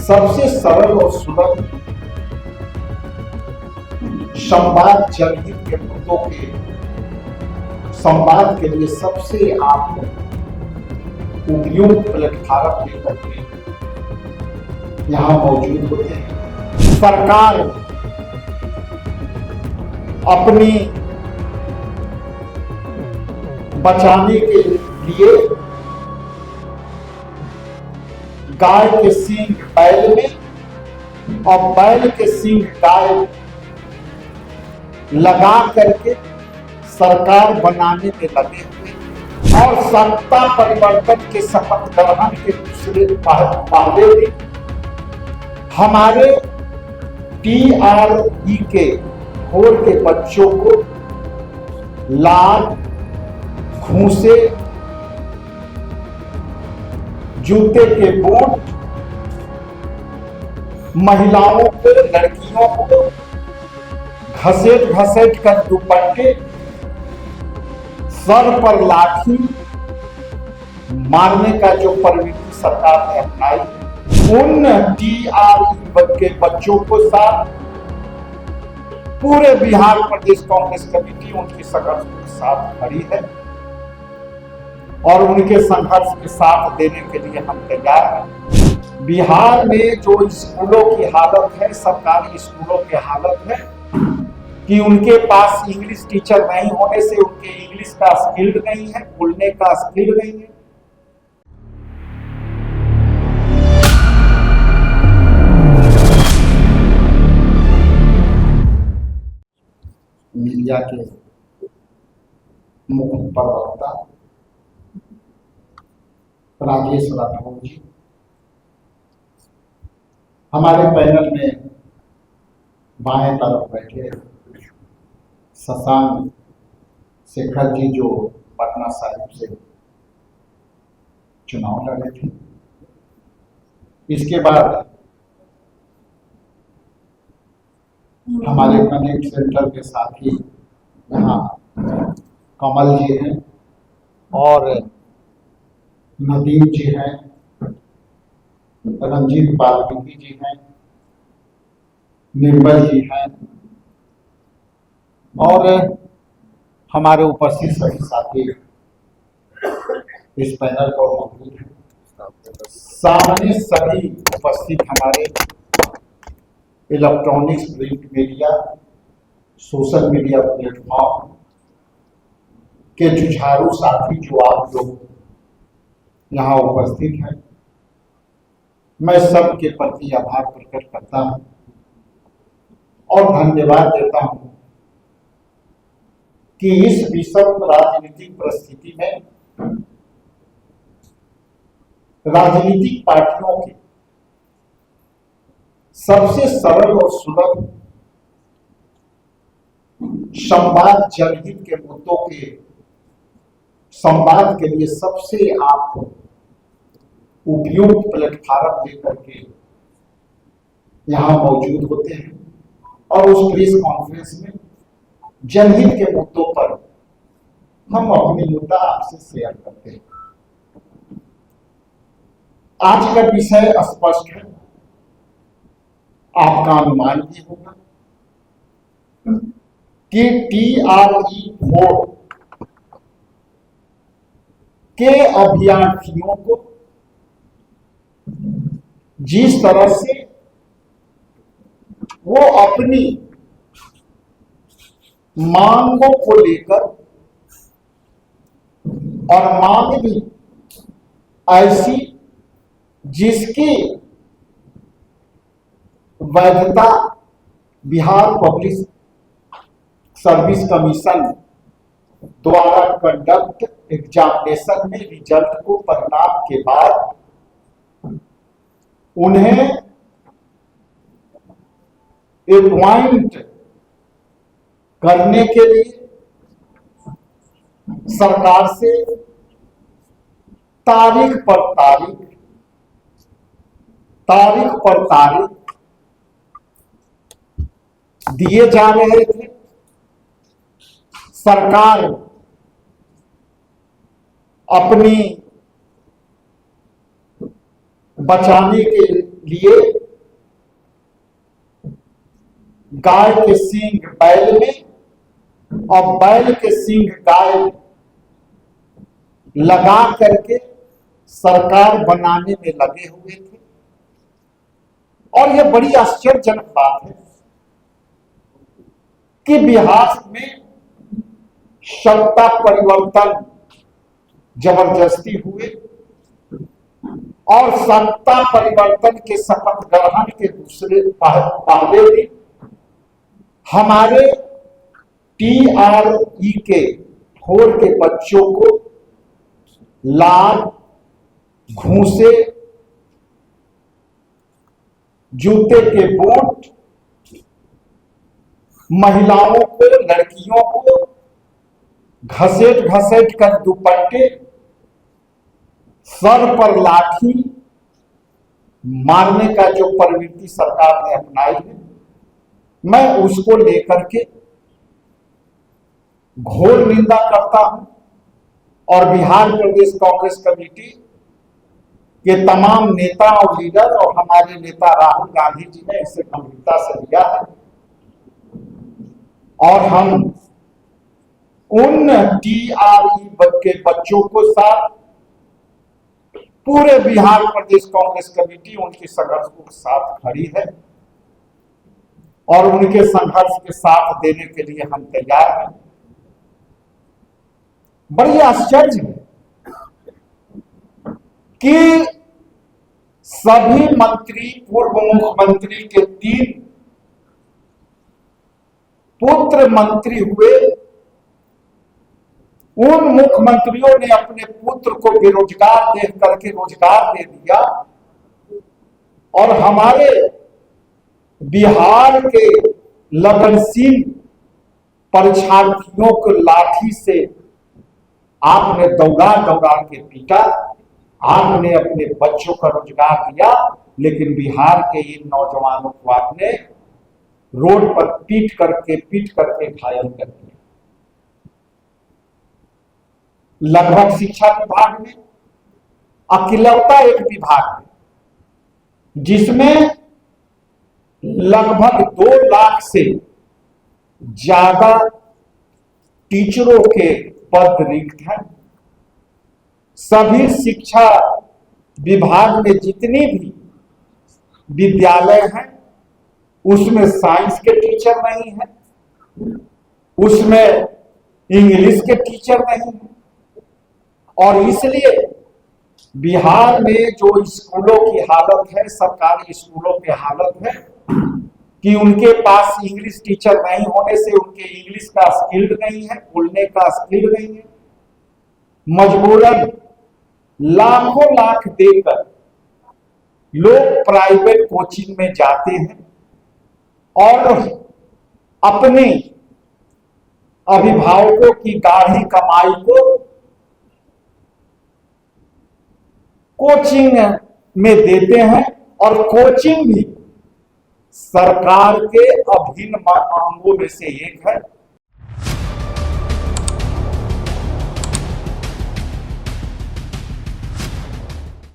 सबसे सरल और सुलभ संवाद जनहित के मुद्दों के संवाद के लिए सबसे आप उपयुक्त प्लेटफॉर्म लेकर के यहाँ मौजूद होते हैं। सरकार अपनी बचाने के लिए गाय के सींग बैल में और बैल के सींग गाय लगा करके सरकार बनाने में लगे हुए और सत्ता परिवर्तन के शपथ ग्रहण के दूसरे पहले दिन हमारे TRE के घोर के बच्चों को लाल घूसे जूते के बूट महिलाओं को लड़कियों को घसेट घसेट कर दुपट्टे सर पर लाठी मारने का जो प्रवृत्ति सरकार ने अपनाई उन TRE के बच्चों को साथ पूरे बिहार प्रदेश कांग्रेस कमेटी उनकी संघर्ष के साथ खड़ी है और उनके संघर्ष के साथ देने के लिए हम तैयार हैं। बिहार में जो स्कूलों की हालत है, सरकारी स्कूलों की हालत है कि उनके पास इंग्लिश टीचर नहीं होने से उनके इंग्लिश का स्किल्ड नहीं है, बोलने का स्किल नहीं है। मीडिया के मुख्य प्रवक्ता राजेश राठौर जी, हमारे पैनल में बाएं तरफ बैठे शशांक शेखर जी जो पटना साहिब से चुनाव लड़े थे। इसके बाद हमारे कनेक्ट सेंटर के साथी यहाँ कमल जी हैं और नदीम जी हैं, रंजीत वाल्मीकि जी हैं, निर्मल जी हैं और हमारे उपस्थित सभी साथी इस पैनल पर मौजूद हैं। सामने सभी उपस्थित हमारे electronics print media social media platform के जुझारू साथी जो आप लोग यहाँ उपस्थित हैं, मैं सबके प्रति आभार प्रकट करता हूँ और धन्यवाद देता हूँ कि इस विषम राजनीतिक परिस्थिति में राजनीतिक पार्टियों के सबसे सरल और सुलभ संवाद जनहित के मुद्दों के संवाद के लिए सबसे आप उपयुक्त प्लेटफॉर्म लेकर के यहाँ मौजूद होते हैं और उस प्रेस कॉन्फ्रेंस में जनहित के मुद्दों पर हम अपने मुद्दा आपसे शेयर करते हैं। आज का विषय स्पष्ट है, आपका अनुमान भी होगा कि TRE-4 के अभ्यर्थियों को जिस तरह से वो अपनी मांगों को लेकर और मांग भी ऐसी जिसकी वैधता बिहार पब्लिक सर्विस कमीशन द्वारा कंडक्ट एग्जामिनेशन में रिजल्ट को परिणाम के बाद उन्हें अपॉइंट करने के लिए सरकार से तारीख पर तारीख दिए जा रहे थे। सरकार अपनी बचाने के लिए गाय के सींग बैल में और बैल के सींग गाय में लगा करके सरकार बनाने में लगे हुए थे। और यह बड़ी आश्चर्यजनक बात है कि बिहार में सत्ता परिवर्तन जबरदस्ती हुए और सत्ता परिवर्तन के शपथ ग्रहण के दूसरे पहले दिन हमारे TRE के 4 के बच्चों को लाल, घूंसे, जूते के बूट, महिलाओं को, लड़कियों को घसेट घसेट कर दुपट्टे, सर पर लाठी मारने का जो प्रवृत्ति सरकार ने अपनाई है, मैं उसको लेकर के घोर निंदा करता हूं और बिहार प्रदेश कांग्रेस कमेटी के तमाम नेता और लीडर और हमारे नेता राहुल गांधी जी ने इसे गंभीरता से लिया है और हम उन TRE के बच्चों को साथ पूरे बिहार प्रदेश कांग्रेस कमेटी उनके संघर्ष के साथ खड़ी है और उनके संघर्ष के साथ देने के लिए हम तैयार हैं। बड़ी आश्चर्य है कि सभी मंत्री, पूर्व मुख्यमंत्री के 3 पुत्र मंत्री हुए, उन मुख्यमंत्रियों ने अपने पुत्र को बेरोजगार देख करके रोजगार दे दिया और हमारे बिहार के लगनशील परीक्षार्थियों को लाठी से आपने दौड़ा दौड़ा के पीटा, आपने अपने बच्चों का रोजगार दिया, लेकिन बिहार के इन नौजवानों को आपने रोड पर पीट करके घायल कर दिया। लगभग शिक्षा विभाग में अकेलौता एक विभाग है जिसमें लगभग 2 लाख से ज्यादा टीचरों के पद रिक्त हैं। सभी शिक्षा विभाग में जितनी भी विद्यालय हैं उसमें साइंस के टीचर नहीं है, उसमें इंग्लिश के टीचर नहीं है और इसलिए बिहार में जो स्कूलों की हालत है, सरकारी स्कूलों की हालत है कि उनके पास इंग्लिश टीचर नहीं होने से उनके इंग्लिश का स्किल्ड नहीं है, बोलने का स्किल्ड नहीं है। मजबूरन लाखों लाख देकर लोग प्राइवेट कोचिंग में जाते हैं और अपने अभिभावकों की गाढ़ी कमाई को कोचिंग में देते हैं और कोचिंग भी सरकार के अभिन्न अंगों में से एक है।